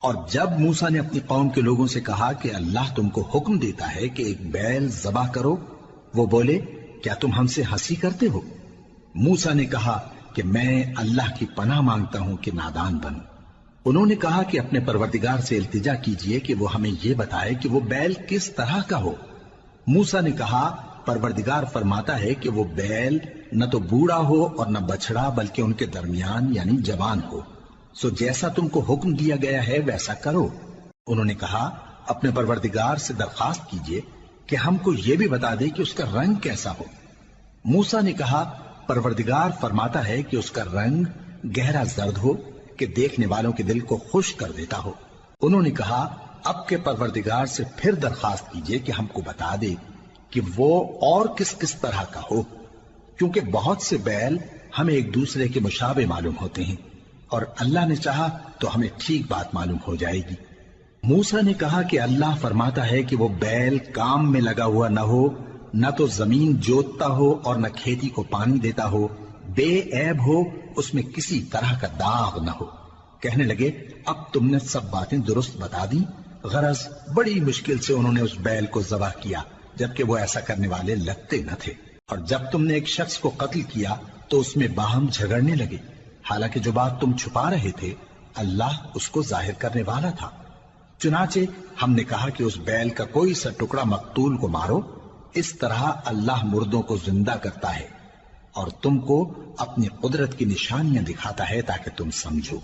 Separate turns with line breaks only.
اور جب موسیٰ نے اپنی قوم کے لوگوں سے کہا کہ اللہ تم کو حکم دیتا ہے کہ ایک بیل ذبح کرو، وہ بولے کیا تم ہم سے ہنسی کرتے ہو؟ موسیٰ نے کہا کہ میں اللہ کی پناہ مانگتا ہوں کہ نادان بنوں۔ انہوں نے کہا کہ اپنے پروردگار سے التجا کیجئے کہ وہ ہمیں یہ بتائے کہ وہ بیل کس طرح کا ہو۔ موسیٰ نے کہا پروردگار فرماتا ہے کہ وہ بیل نہ تو بوڑھا ہو اور نہ بچڑا، بلکہ ان کے درمیان یعنی جوان ہو، سو جیسا تم کو حکم دیا گیا ہے ویسا کرو۔ انہوں نے کہا اپنے پروردگار سے درخواست کیجئے کہ ہم کو یہ بھی بتا دے کہ اس کا رنگ کیسا ہو۔ موسیٰ نے کہا پروردگار فرماتا ہے کہ اس کا رنگ گہرا زرد ہو کہ دیکھنے والوں کے دل کو خوش کر دیتا ہو۔ انہوں نے کہا اب کے پروردگار سے پھر درخواست کیجئے کہ ہم کو بتا دے کہ وہ اور کس کس طرح کا ہو، کیونکہ بہت سے بیل ہمیں ایک دوسرے کے مشابہ معلوم ہوتے ہیں، اور اللہ نے چاہا تو ہمیں ٹھیک بات معلوم ہو جائے گی۔ موسیٰ نے کہا کہ اللہ فرماتا ہے کہ وہ بیل کام میں لگا ہوا نہ ہو، نہ تو زمین جوتتا ہو اور نہ کھیتی کو پانی دیتا ہو، بے عیب ہو، اس میں کسی طرح کا داغ نہ ہو۔ کہنے لگے اب تم نے سب باتیں درست بتا دی۔ غرض بڑی مشکل سے انہوں نے اس بیل کو ذبح کیا، جبکہ وہ ایسا کرنے والے لگتے نہ تھے۔ اور جب تم نے ایک شخص کو قتل کیا تو اس میں باہم جھگڑنے لگے، حالانکہ جو بات تم چھپا رہے تھے اللہ اس کو ظاہر کرنے والا تھا۔ چنانچہ ہم نے کہا کہ اس بیل کا کوئی سا ٹکڑا مقتول کو مارو، اس طرح اللہ مردوں کو زندہ کرتا ہے اور تم کو اپنی قدرت کی نشانیاں دکھاتا ہے تاکہ تم سمجھو۔